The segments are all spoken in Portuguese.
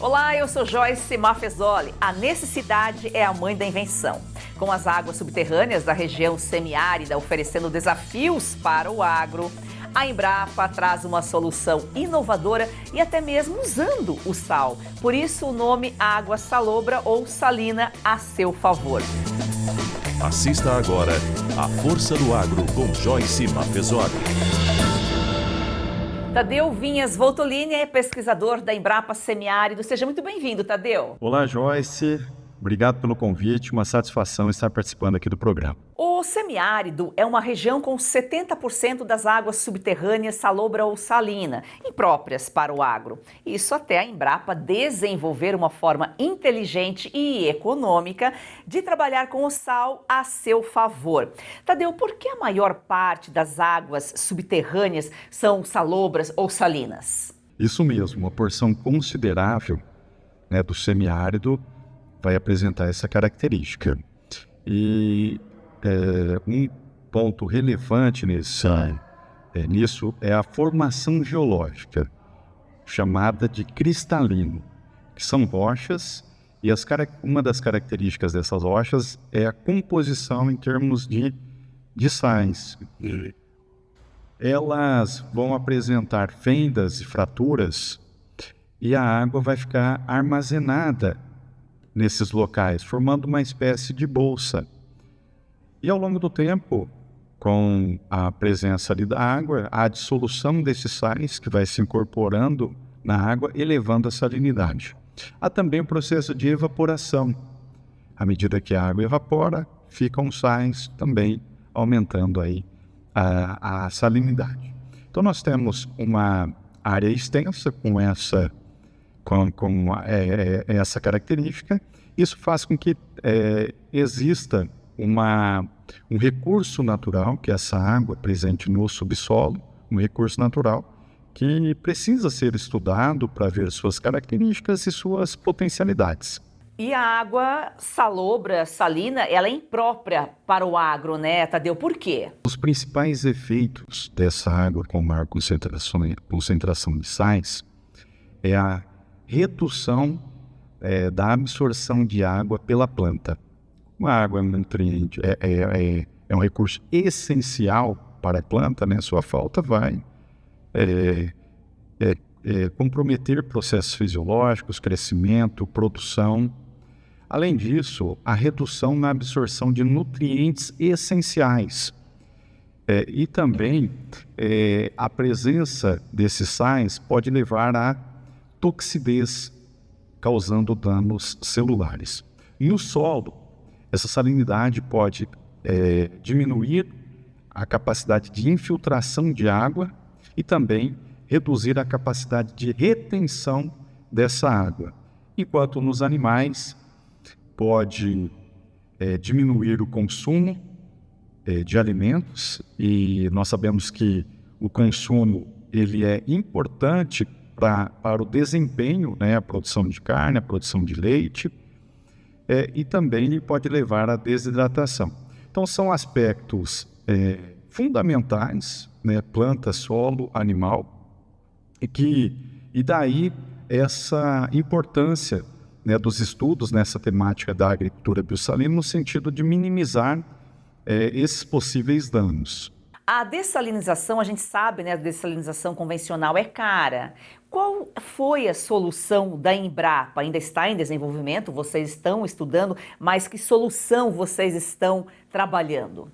Olá, eu sou Joyce Maffezoli. A necessidade é a mãe da invenção. Com as águas subterrâneas da região semiárida oferecendo desafios para o agro, a Embrapa traz uma solução inovadora e até mesmo usando o sal. Por isso o nome água salobra ou salina a seu favor. Assista agora a Força do Agro com Joyce Maffezoli. Tadeu Vinhas Voltolini é pesquisador da Embrapa Semiárido. Seja muito bem-vindo, Tadeu. Olá, Joyce. Obrigado pelo convite. Uma satisfação estar participando aqui do programa. O semiárido é uma região com 70% das águas subterrâneas salobra ou salina, impróprias para o agro. Isso até a Embrapa desenvolver uma forma inteligente e econômica de trabalhar com o sal a seu favor. Tadeu, por que a maior parte das águas subterrâneas são salobras ou salinas? Isso mesmo, uma porção considerável, do semiárido vai apresentar essa característica. E um ponto relevante nisso é a formação geológica, chamada de cristalino, que são rochas, e uma das características dessas rochas é a composição em termos de sais. Elas vão apresentar fendas e fraturas, e a água vai ficar armazenada nesses locais, formando uma espécie de bolsa. E ao longo do tempo, com a presença ali da água, a dissolução desses sais que vai se incorporando na água, elevando a salinidade. Há também o processo de evaporação. À medida que a água evapora, ficam os sais também aumentando aí a salinidade. Então nós temos uma área extensa com essa característica. Isso faz com que exista um recurso natural, que é essa água presente no subsolo, um recurso natural que precisa ser estudado para ver suas características e suas potencialidades. E a água salobra, salina, ela é imprópria para o agro, né, Tadeu? Por quê? Os principais efeitos dessa água com maior concentração de sais é a redução da absorção de água pela planta. A água é um nutriente, é um recurso essencial para a planta, né? Sua falta vai comprometer processos fisiológicos, crescimento, produção. Além disso, a redução na absorção de nutrientes essenciais. E também a presença desses sais pode levar à toxidez, causando danos celulares. No solo, essa salinidade pode diminuir a capacidade de infiltração de água e também reduzir a capacidade de retenção dessa água. Enquanto nos animais, pode diminuir o consumo de alimentos, e nós sabemos que o consumo ele é importante para o desempenho, a produção de carne, a produção de leite, e também pode levar à desidratação. Então são aspectos fundamentais, planta, solo, animal, e daí essa importância dos estudos nessa temática da agricultura biossalina, no sentido de minimizar esses possíveis danos. A dessalinização, a gente sabe, a dessalinização convencional é cara. Qual foi a solução da Embrapa? Ainda está em desenvolvimento, vocês estão estudando, mas que solução vocês estão trabalhando?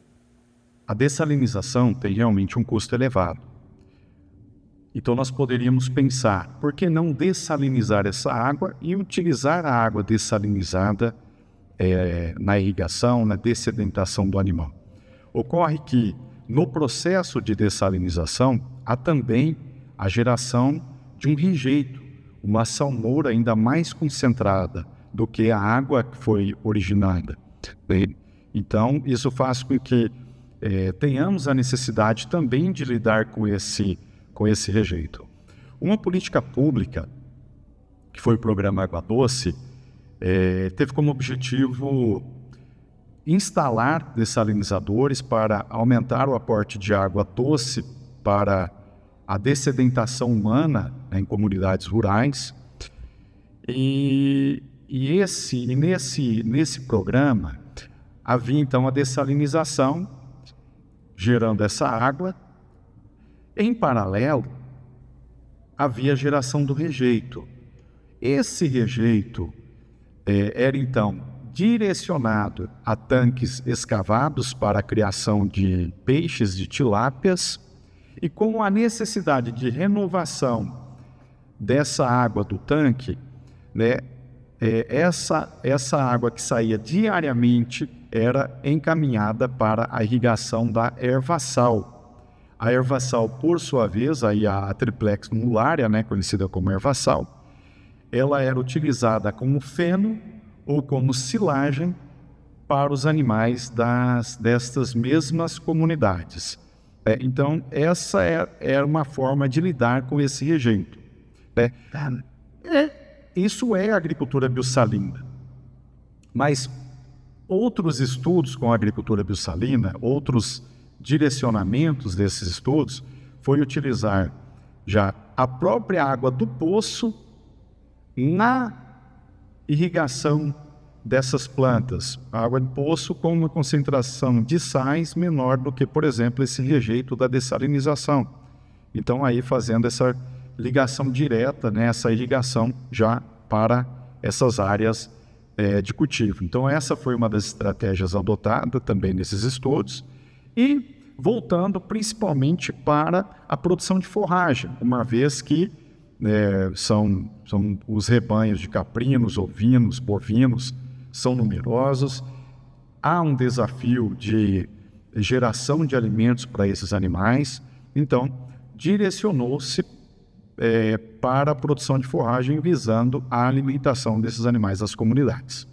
A dessalinização tem realmente um custo elevado. Então nós poderíamos pensar, por que não dessalinizar essa água e utilizar a água dessalinizada na irrigação, na dessedentação do animal? Ocorre que no processo de dessalinização há também a geração de um rejeito, uma salmoura ainda mais concentrada do que a água que foi originada. Então isso faz com que tenhamos a necessidade também de lidar com esse rejeito. Uma política pública, que foi o programa Água Doce, teve como objetivo instalar dessalinizadores para aumentar o aporte de água doce para a dessedentação humana em comunidades rurais Nesse programa havia então a dessalinização, gerando essa água. Em paralelo, havia a geração do rejeito. Esse rejeito era então direcionado a tanques escavados para a criação de peixes, de tilápias, e com a necessidade de renovação dessa água do tanque, né, essa água que saía diariamente era encaminhada para a irrigação da ervaçal. A ervaçal, por sua vez, aí a triplex mulária, né, conhecida como ervaçal, ela era utilizada como feno ou como silagem para os animais destas mesmas comunidades. Então, essa é uma forma de lidar com esse rejeito. Isso é agricultura biossalina. Mas outros estudos com a agricultura biossalina, outros direcionamentos desses estudos, foi utilizar já a própria água do poço na irrigação dessas plantas. A água de poço com uma concentração de sais menor do que, por exemplo, esse rejeito da dessalinização. Então, aí fazendo essa ligação direta, né, essa irrigação já para essas áreas de cultivo. Então, essa foi uma das estratégias adotadas também nesses estudos. E voltando principalmente para a produção de forragem, uma vez que são os rebanhos de caprinos, ovinos, bovinos, são numerosos. Há um desafio de geração de alimentos para esses animais. Então, direcionou-se para a produção de forragem visando a alimentação desses animais das comunidades.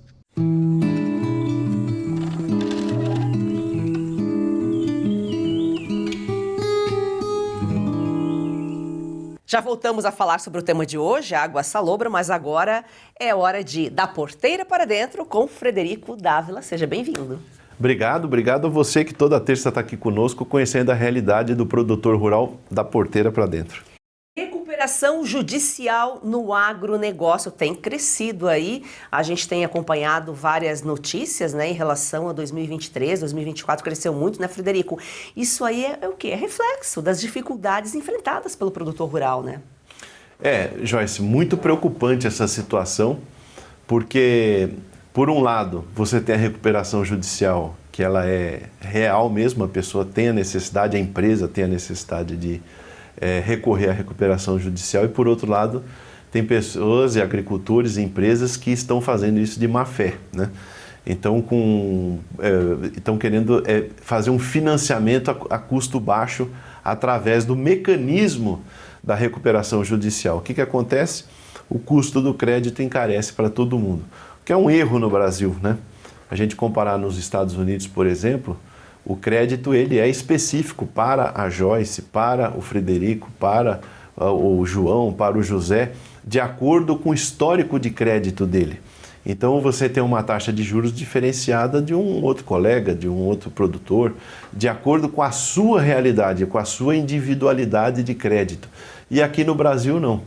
Já voltamos a falar sobre o tema de hoje, a água salobra, mas agora é hora de Da Porteira para Dentro com Frederico Dávila. Seja bem-vindo. Obrigado a você que toda terça está aqui conosco, conhecendo a realidade do produtor rural da porteira para dentro. Recuperação judicial no agronegócio tem crescido aí. A gente tem acompanhado várias notícias, né, em relação a 2023, 2024 cresceu muito, né, Frederico? Isso aí é o quê? É reflexo das dificuldades enfrentadas pelo produtor rural, né? Joyce, muito preocupante essa situação, porque, por um lado, você tem a recuperação judicial, que ela é real mesmo, a pessoa tem a necessidade, a empresa tem a necessidade de recorrer à recuperação judicial, e por outro lado tem pessoas e agricultores e empresas que estão fazendo isso de má fé, né? Então estão querendo fazer um financiamento a custo baixo através do mecanismo da recuperação judicial. O que acontece? O custo do crédito encarece para todo mundo, o que é um erro no Brasil, né? A gente comparar nos Estados Unidos, por exemplo, o crédito ele é específico para a Joyce, para o Frederico, para o João, para o José, de acordo com o histórico de crédito dele. Então você tem uma taxa de juros diferenciada de um outro colega, de um outro produtor, de acordo com a sua realidade, com a sua individualidade de crédito. E aqui no Brasil não.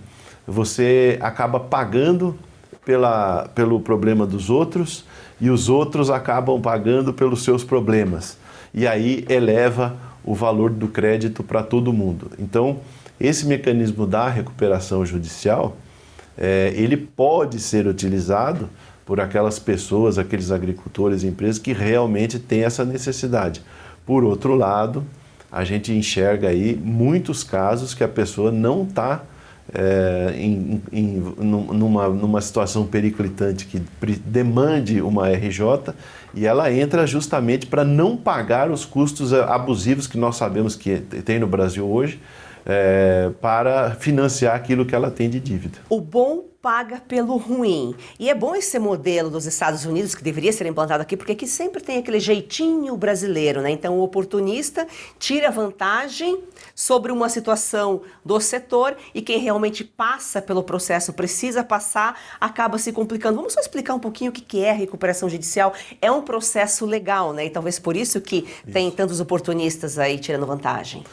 Você acaba pagando pelo problema dos outros e os outros acabam pagando pelos seus problemas. E aí eleva o valor do crédito para todo mundo. Então, esse mecanismo da recuperação judicial, ele pode ser utilizado por aquelas pessoas, aqueles agricultores e empresas que realmente têm essa necessidade. Por outro lado, a gente enxerga aí muitos casos que a pessoa não está numa situação periclitante que demande uma RJ, e ela entra justamente para não pagar os custos abusivos que nós sabemos que tem no Brasil hoje, para financiar aquilo que ela tem de dívida. O bom paga pelo ruim. E é bom esse modelo dos Estados Unidos, que deveria ser implantado aqui, porque aqui sempre tem aquele jeitinho brasileiro, né? Então o oportunista tira vantagem sobre uma situação do setor, e quem realmente passa pelo processo, precisa passar, acaba se complicando. Vamos só explicar um pouquinho o que é a recuperação judicial. É um processo legal, né? E talvez por isso que tem tantos oportunistas aí tirando vantagem.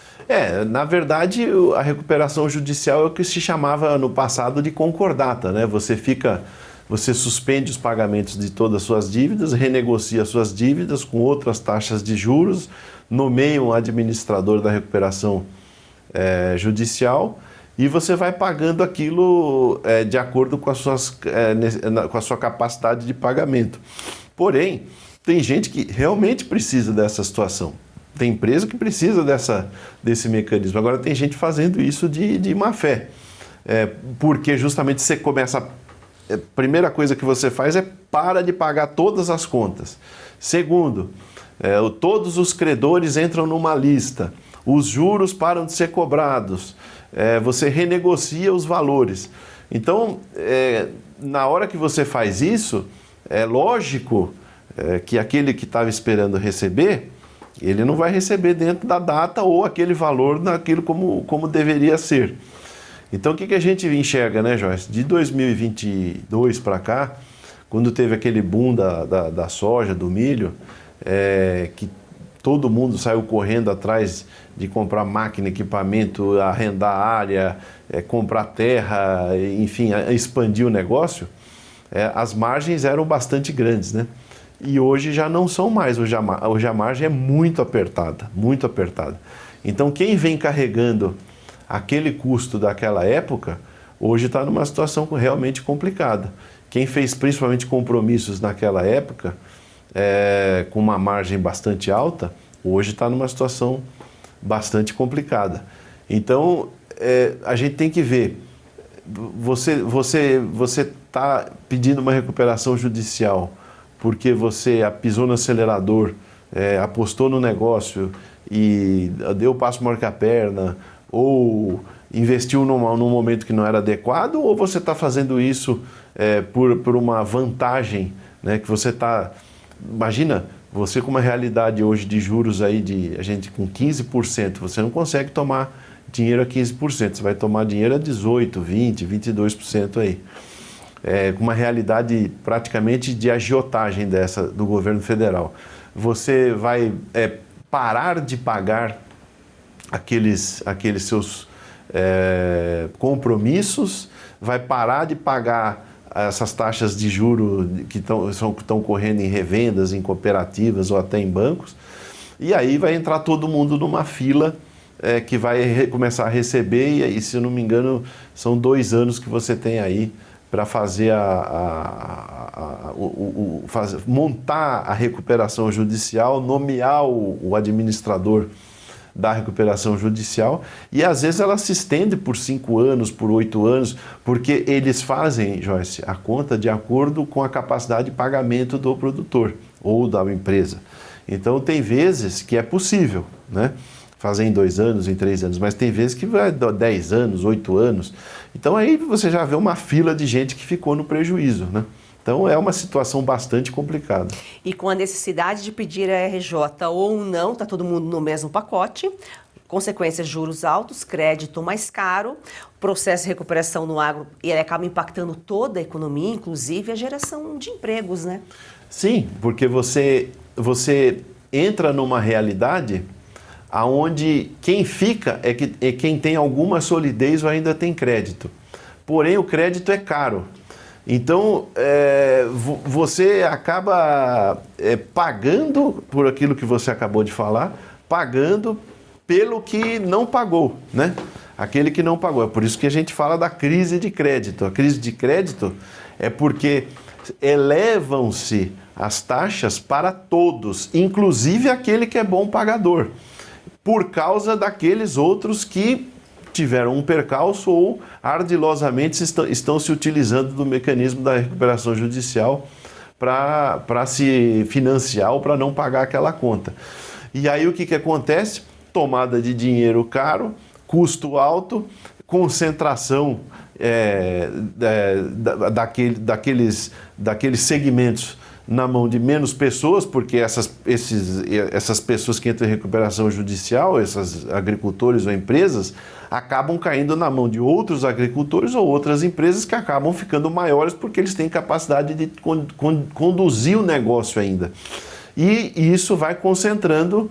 Na verdade, a recuperação judicial é o que se chamava no passado de concordata. data, né? Você suspende os pagamentos de todas as suas dívidas, renegocia suas dívidas com outras taxas de juros, nomeia um administrador da recuperação judicial e você vai pagando aquilo de acordo com com a sua capacidade de pagamento. Porém, tem gente que realmente precisa dessa situação. Tem empresa que precisa desse mecanismo. Agora, tem gente fazendo isso de má fé. Porque justamente você começa... A primeira coisa que você faz é para de pagar todas as contas. Segundo, todos os credores entram numa lista. Os juros param de ser cobrados. Você renegocia os valores. Então, na hora que você faz isso, é lógico que aquele que estava esperando receber, ele não vai receber dentro da data ou aquele valor naquilo como deveria ser. Então, o que a gente enxerga, né, Joyce? De 2022 para cá, quando teve aquele boom da soja, do milho, que todo mundo saiu correndo atrás de comprar máquina, equipamento, arrendar área, comprar terra, enfim, expandir o negócio, as margens eram bastante grandes, né? E hoje já não são mais, hoje a margem é muito apertada, muito apertada. Então, quem vem carregando aquele custo daquela época, hoje está numa situação realmente complicada. Quem fez principalmente compromissos naquela época, com uma margem bastante alta, hoje está numa situação bastante complicada. Então, a gente tem que ver, você está pedindo uma recuperação judicial porque você pisou no acelerador, apostou no negócio e deu o passo maior que a perna, ou investiu num momento que não era adequado, ou você está fazendo isso por uma vantagem, né, que você está... Imagina, você com uma realidade hoje de juros aí a gente com 15%, você não consegue tomar dinheiro a 15%, você vai tomar dinheiro a 18%, 20%, 22% aí. Com uma realidade praticamente de agiotagem do governo federal. Você vai parar de pagar aqueles seus compromissos, vai parar de pagar essas taxas de juro que estão correndo em revendas, em cooperativas ou até em bancos, e aí vai entrar todo mundo numa fila que vai começar a receber, e aí, se eu não me engano, são 2 anos que você tem aí para fazer montar a recuperação judicial, nomear o administrador da recuperação judicial, e às vezes ela se estende por 5 anos, por 8 anos, porque eles fazem, Joyce, a conta de acordo com a capacidade de pagamento do produtor ou da empresa. Então tem vezes que é possível, né, fazer em 2 anos, em 3 anos, mas tem vezes que vai 10 anos, 8 anos. Então aí você já vê uma fila de gente que ficou no prejuízo, né? Então é uma situação bastante complicada. E com a necessidade de pedir a RJ ou não, está todo mundo no mesmo pacote, consequências, juros altos, crédito mais caro, processo de recuperação no agro, e ele acaba impactando toda a economia, inclusive a geração de empregos, né? Sim, porque você entra numa realidade aonde quem fica é quem tem alguma solidez ou ainda tem crédito. Porém, o crédito é caro. Então, você acaba pagando por aquilo que você acabou de falar, pagando pelo que não pagou, né? Aquele que não pagou. É por isso que a gente fala da crise de crédito. A crise de crédito é porque elevam-se as taxas para todos, inclusive aquele que é bom pagador, por causa daqueles outros que tiveram um percalço ou ardilosamente estão se utilizando do mecanismo da recuperação judicial para se financiar ou para não pagar aquela conta. E aí o que acontece? Tomada de dinheiro caro, custo alto, concentração daqueles segmentos na mão de menos pessoas, porque essas pessoas que entram em recuperação judicial, esses agricultores ou empresas, acabam caindo na mão de outros agricultores ou outras empresas que acabam ficando maiores porque eles têm capacidade de conduzir o negócio ainda. E isso vai concentrando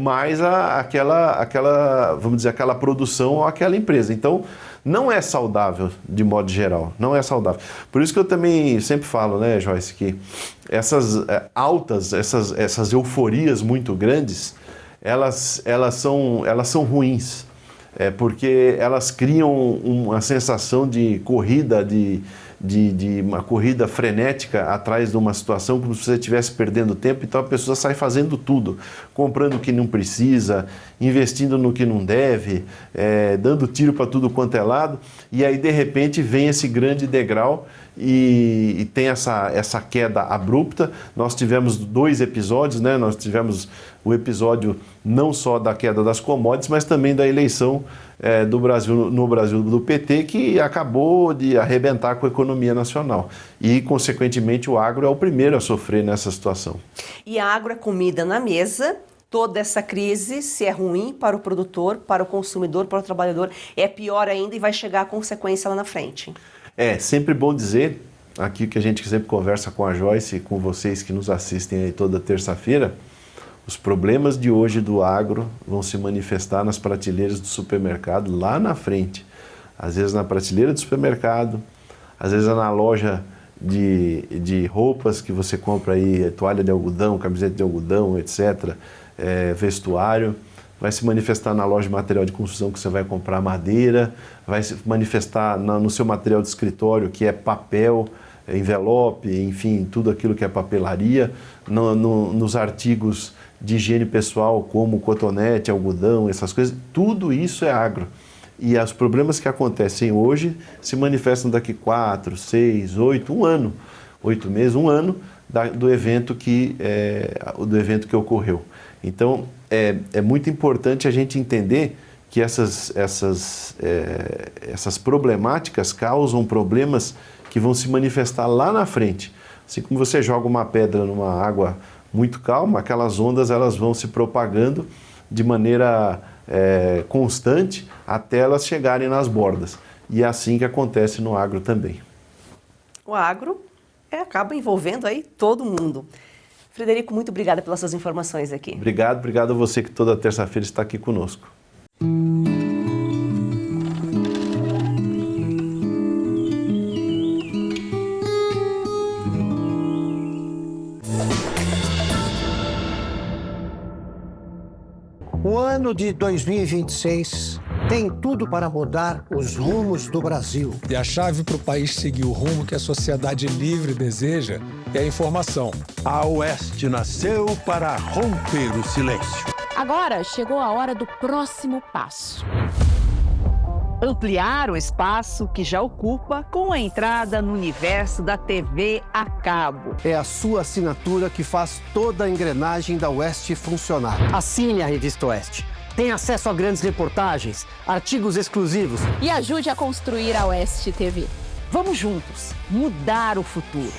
mais aquela, vamos dizer, aquela produção ou aquela empresa. Então, não é saudável de modo geral, não é saudável. Por isso que eu também sempre falo, né, Joyce, que essas essas euforias muito grandes, elas são ruins, porque elas criam uma sensação de corrida, de uma corrida frenética atrás de uma situação, como se você estivesse perdendo tempo, então a pessoa sai fazendo tudo, comprando o que não precisa, investindo no que não deve, dando tiro para tudo quanto é lado, e aí de repente vem esse grande degrau e tem essa queda abrupta. Nós tivemos 2 episódios, né? Nós tivemos o episódio não só da queda das commodities, mas também da eleição no Brasil do PT, que acabou de arrebentar com a economia nacional. E, consequentemente, o agro é o primeiro a sofrer nessa situação. E a agro é comida na mesa. Toda essa crise, se é ruim para o produtor, para o consumidor, para o trabalhador, é pior ainda e vai chegar a consequência lá na frente. É sempre bom dizer, aqui que a gente sempre conversa com a Joyce e com vocês que nos assistem aí toda terça-feira, os problemas de hoje do agro vão se manifestar nas prateleiras do supermercado lá na frente. Às vezes na prateleira do supermercado, às vezes na loja de roupas que você compra aí, toalha de algodão, camiseta de algodão, etc., vestuário. Vai se manifestar na loja de material de construção que você vai comprar madeira, vai se manifestar no seu material de escritório, que é papel, envelope, enfim, tudo aquilo que é papelaria, nos artigos de higiene pessoal, como cotonete, algodão, essas coisas, tudo isso é agro. E os problemas que acontecem hoje se manifestam daqui 4, 6, 8, 1 ano, 8 meses, 1 ano do evento que ocorreu. Então, é muito importante a gente entender que essas problemáticas causam problemas que vão se manifestar lá na frente. Assim como você joga uma pedra numa água muito calma, aquelas ondas elas vão se propagando de maneira constante até elas chegarem nas bordas. E é assim que acontece no agro também. O agro acaba envolvendo aí todo mundo. Frederico, muito obrigada pelas suas informações aqui. Obrigado a você que toda terça-feira está aqui conosco. O ano de 2026 tem tudo para mudar os rumos do Brasil. E a chave para o país seguir o rumo que a sociedade livre deseja é a informação. A Oeste nasceu para romper o silêncio. Agora chegou a hora do próximo passo. Ampliar o espaço que já ocupa com a entrada no universo da TV a cabo. É a sua assinatura que faz toda a engrenagem da Oeste funcionar. Assine a Revista Oeste. Tem acesso a grandes reportagens, artigos exclusivos. E ajude a construir a Oeste TV. Vamos juntos mudar o futuro.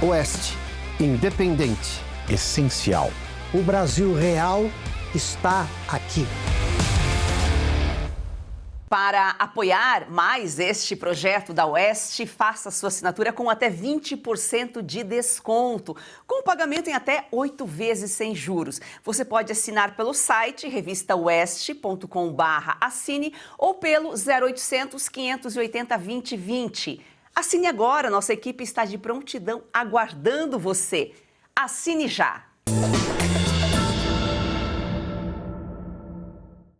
Oeste, independente, essencial. O Brasil real está aqui. Para apoiar mais este projeto da Oeste, faça sua assinatura com até 20% de desconto, com pagamento em até 8 vezes sem juros. Você pode assinar pelo site revistaoeste.com/assine ou pelo 0800 580 2020. Assine agora, nossa equipe está de prontidão aguardando você. Assine já!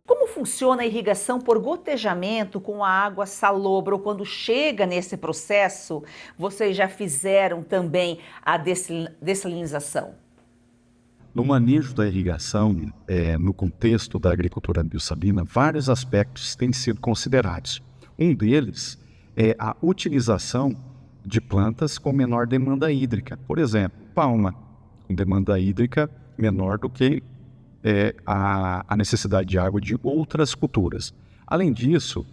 Como funciona a irrigação por gotejamento com a água salobra? Ou quando chega nesse processo, vocês já fizeram também a dessalinização? No manejo da irrigação, no contexto da agricultura biossalina, vários aspectos têm sido considerados. Um deles é a utilização de plantas com menor demanda hídrica. Por exemplo, palma, com demanda hídrica menor do que a necessidade de água de outras culturas. Além disso,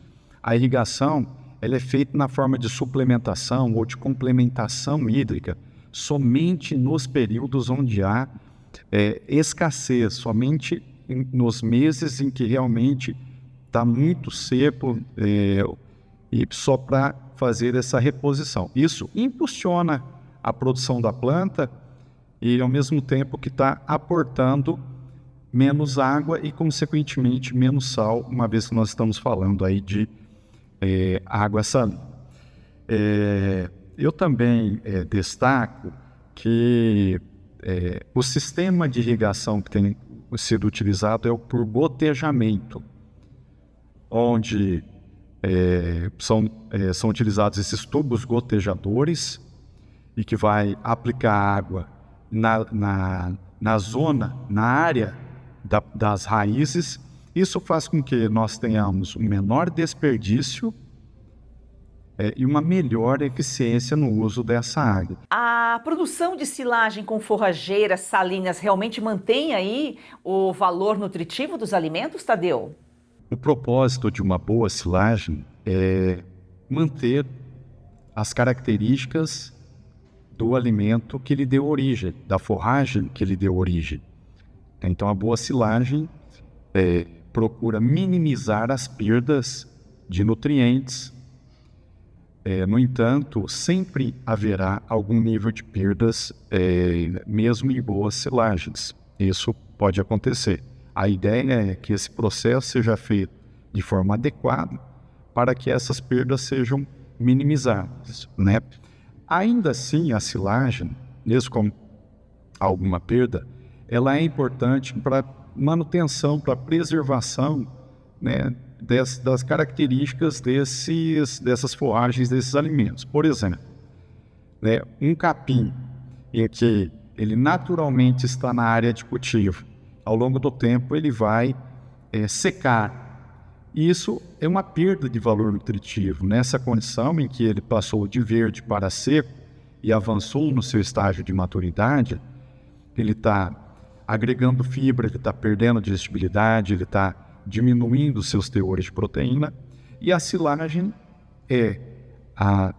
a irrigação ela é feita na forma de suplementação ou de complementação hídrica somente nos períodos onde há escassez, somente nos meses em que realmente está muito seco e só para fazer essa reposição. Isso impulsiona a produção da planta e ao mesmo tempo que está aportando menos água e, consequentemente, menos sal, uma vez que nós estamos falando aí de água salina. Eu também destaco que o sistema de irrigação que tem sido utilizado é o por gotejamento, onde são utilizados esses tubos gotejadores e que vai aplicar água na zona, na área das raízes. Isso faz com que nós tenhamos um menor desperdício e uma melhor eficiência no uso dessa água. A produção de silagem com forrageiras salinas realmente mantém aí o valor nutritivo dos alimentos, Tadeu? O propósito de uma boa silagem é manter as características do alimento que lhe deu origem, da forragem que lhe deu origem. Então, a boa silagem procura minimizar as perdas de nutrientes. No entanto, sempre haverá algum nível de perdas, mesmo em boas silagens. Isso pode acontecer. A ideia é que esse processo seja feito de forma adequada para que essas perdas sejam minimizadas, né? Ainda assim, a silagem, mesmo com alguma perda, ela é importante para manutenção, para preservação, né, das características dessas forragens, desses alimentos. Por exemplo, né, um capim em que ele naturalmente está na área de cultivo, ao longo do tempo ele vai secar. Isso é uma perda de valor nutritivo. Nessa condição em que ele passou de verde para seco e avançou no seu estágio de maturidade, ele está agregando fibra, ele está perdendo digestibilidade, ele está diminuindo seus teores de proteína, e a silagem é a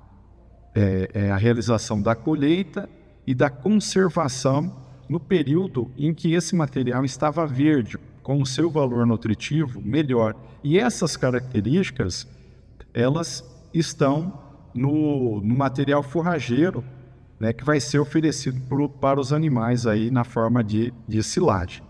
realização da colheita e da conservação no período em que esse material estava verde, com o seu valor nutritivo melhor. E essas características, elas estão no material forrageiro, né, que vai ser oferecido para os animais aí na forma de silagem.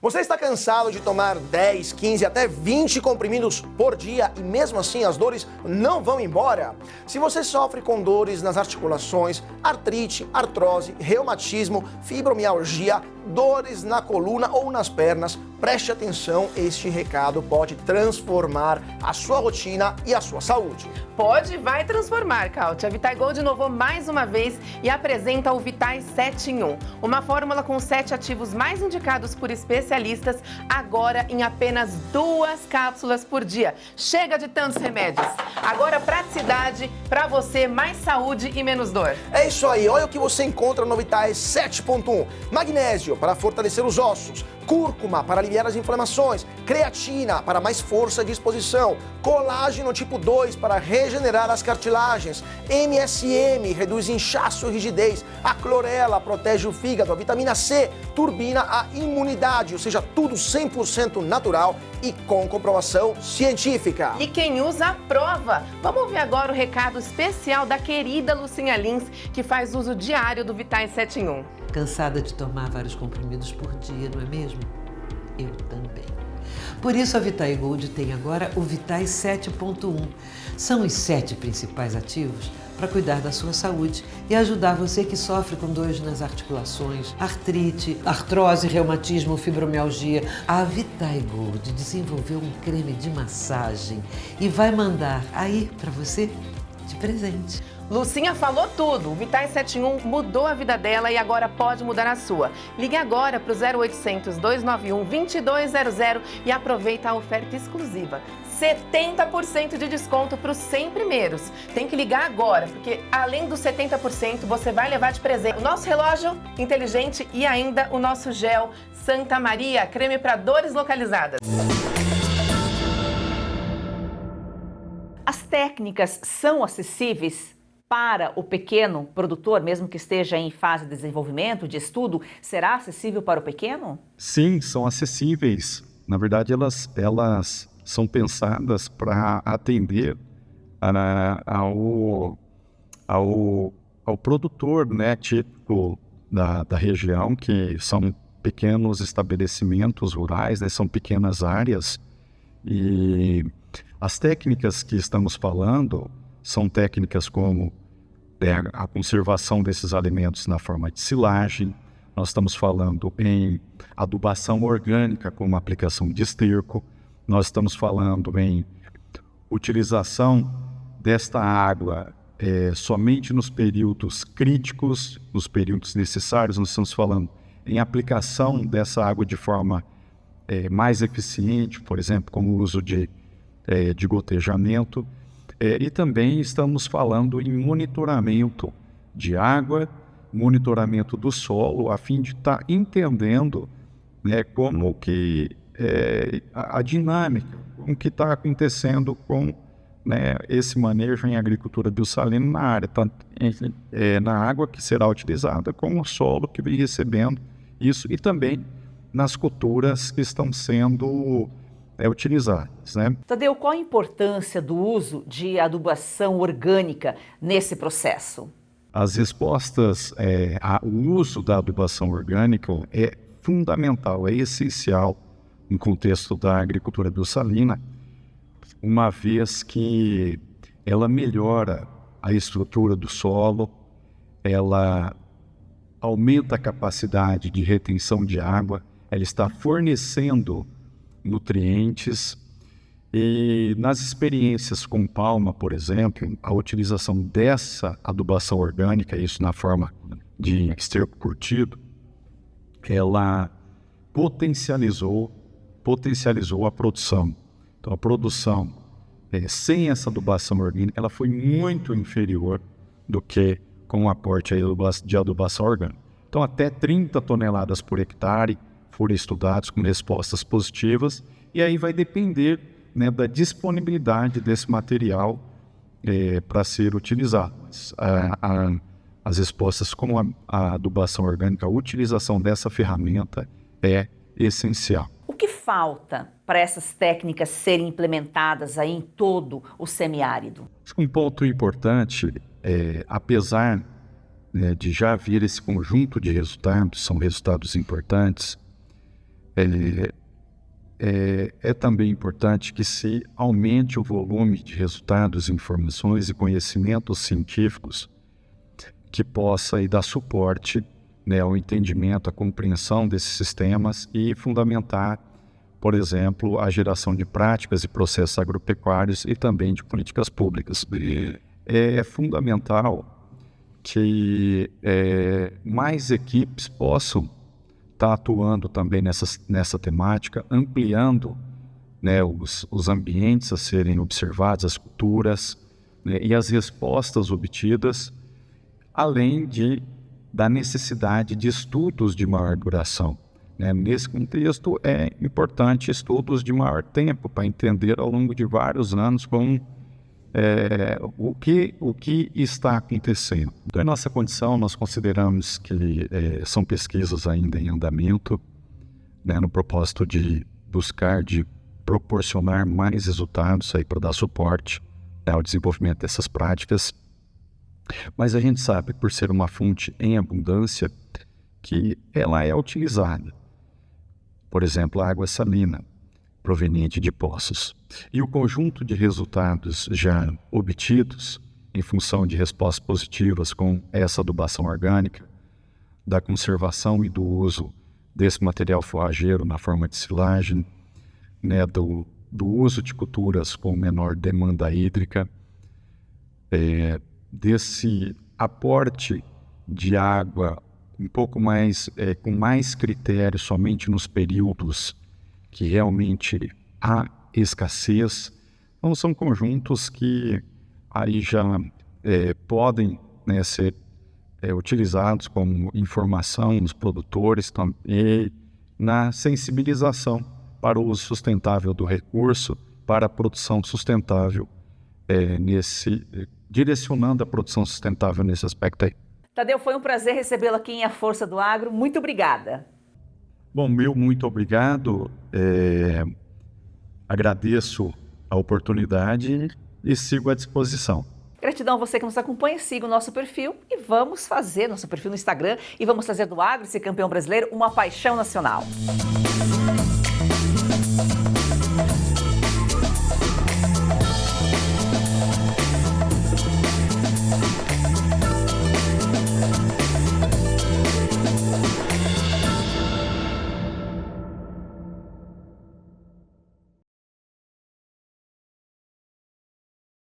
Você está cansado de tomar 10, 15, até 20 comprimidos por dia e mesmo assim as dores não vão embora? Se você sofre com dores nas articulações, artrite, artrose, reumatismo, fibromialgia, dores na coluna ou nas pernas, preste atenção, este recado pode transformar a sua rotina e a sua saúde. Pode e vai transformar, Káutia. A Vitagold inovou mais uma vez e apresenta o Vitais 7 em 1. Uma fórmula com 7 ativos mais indicados por especialistas, agora em apenas 2 cápsulas por dia. Chega de tantos remédios. Agora praticidade para você, mais saúde e menos dor. É isso aí, olha o que você encontra no Vitais 7.1. Magnésio para fortalecer os ossos, cúrcuma para aliviar as inflamações, creatina para mais força e disposição, colágeno tipo 2 para regenerar as cartilagens, MSM reduz inchaço e rigidez, a clorela protege o fígado, a vitamina C turbina a imunidade, ou seja, tudo 100% natural e com comprovação científica. E quem usa, aprova. Vamos ouvir agora o recado especial da querida Lucinha Lins, que faz uso diário do Vitais 7 em 1. Cansada de tomar vários comprimidos por dia, não é mesmo? Eu também. Por isso a Vitagold tem agora o Vitais 7.1. São os 7 principais ativos para cuidar da sua saúde e ajudar você que sofre com dores nas articulações, artrite, artrose, reumatismo, fibromialgia. A Vitagold desenvolveu um creme de massagem e vai mandar aí para você de presente. Lucinha falou tudo. O Vitais 7 em 1 mudou a vida dela e agora pode mudar a sua. Ligue agora para o 0800 291 2200 e aproveita a oferta exclusiva. 70% de desconto para os 100 primeiros. Tem que ligar agora, porque além dos 70%, você vai levar de presente o nosso relógio inteligente e ainda o nosso gel Santa Maria, creme para dores localizadas. As técnicas são acessíveis para o pequeno produtor, mesmo que esteja em fase de desenvolvimento, de estudo? Será acessível para o pequeno? Sim, são acessíveis. Na verdade, elas são pensadas para atender ao produtor, né, típico da região, que são pequenos estabelecimentos rurais, né? São pequenas áreas, e as técnicas que estamos falando são técnicas como a conservação desses alimentos na forma de silagem. Nós estamos falando em adubação orgânica com aplicação de esterco. Nós estamos falando em utilização desta água somente nos períodos críticos, nos períodos necessários. Nós estamos falando em aplicação dessa água de forma mais eficiente, por exemplo, com o uso de gotejamento. E também estamos falando em monitoramento de água, monitoramento do solo, a fim de estar entendendo, né, como que a dinâmica, o que está acontecendo com, né, esse manejo em agricultura biossalina na área, tanto na água que será utilizada, como o solo que vem recebendo isso, e também nas culturas que estão sendo utilizadas, né? Tadeu, qual a importância do uso de adubação orgânica nesse processo? As respostas ao uso da adubação orgânica é fundamental, é essencial no contexto da agricultura biossalina, uma vez que ela melhora a estrutura do solo, ela aumenta a capacidade de retenção de água, ela está fornecendo nutrientes. E nas experiências com palma, por exemplo, a utilização dessa adubação orgânica, isso na forma de esterco curtido, ela potencializou a produção. Então a produção sem essa adubação orgânica, ela foi muito inferior do que com o aporte de adubação orgânica. Então até 30 toneladas por hectare foram estudados com respostas positivas, e aí vai depender, né, da disponibilidade desse material para ser utilizado. As respostas com a adubação orgânica, a utilização dessa ferramenta é essencial. O que falta para essas técnicas serem implementadas aí em todo o semiárido? Um ponto importante, apesar, né, de já haver esse conjunto de resultados, são resultados importantes, é também importante que se aumente o volume de resultados, informações e conhecimentos científicos que possa dar suporte, né, ao entendimento, à compreensão desses sistemas e fundamentar, por exemplo, a geração de práticas e processos agropecuários e também de políticas públicas. É fundamental que mais equipes possam estar atuando também nessa temática, ampliando, né, os ambientes a serem observados, as culturas, né, e as respostas obtidas, além da necessidade de estudos de maior duração, né? Nesse contexto é importante estudos de maior tempo para entender ao longo de vários anos como o que está acontecendo. Então, em nossa condição, nós consideramos que são pesquisas ainda em andamento, né, no propósito de buscar, de proporcionar mais resultados para dar suporte, né, ao desenvolvimento dessas práticas. Mas a gente sabe, por ser uma fonte em abundância, que ela é utilizada. Por exemplo, a água salina, proveniente de poços. E o conjunto de resultados já obtidos em função de respostas positivas com essa adubação orgânica, da conservação e do uso desse material forrageiro na forma de silagem, né, do uso de culturas com menor demanda hídrica, desse aporte de água um pouco mais, com mais critério somente nos períodos que realmente há escassez. Então são conjuntos que aí já podem, né, ser utilizados como informação nos produtores e na sensibilização para o uso sustentável do recurso, para a produção sustentável, direcionando a produção sustentável nesse aspecto aí. Tadeu, foi um prazer recebê-lo aqui em A Força do Agro. Muito obrigada. Bom, muito obrigado. Agradeço a oportunidade e sigo à disposição. Gratidão a você que nos acompanha, siga o nosso perfil e vamos fazer nosso perfil no Instagram e vamos fazer do agro, esse campeão brasileiro, uma paixão nacional.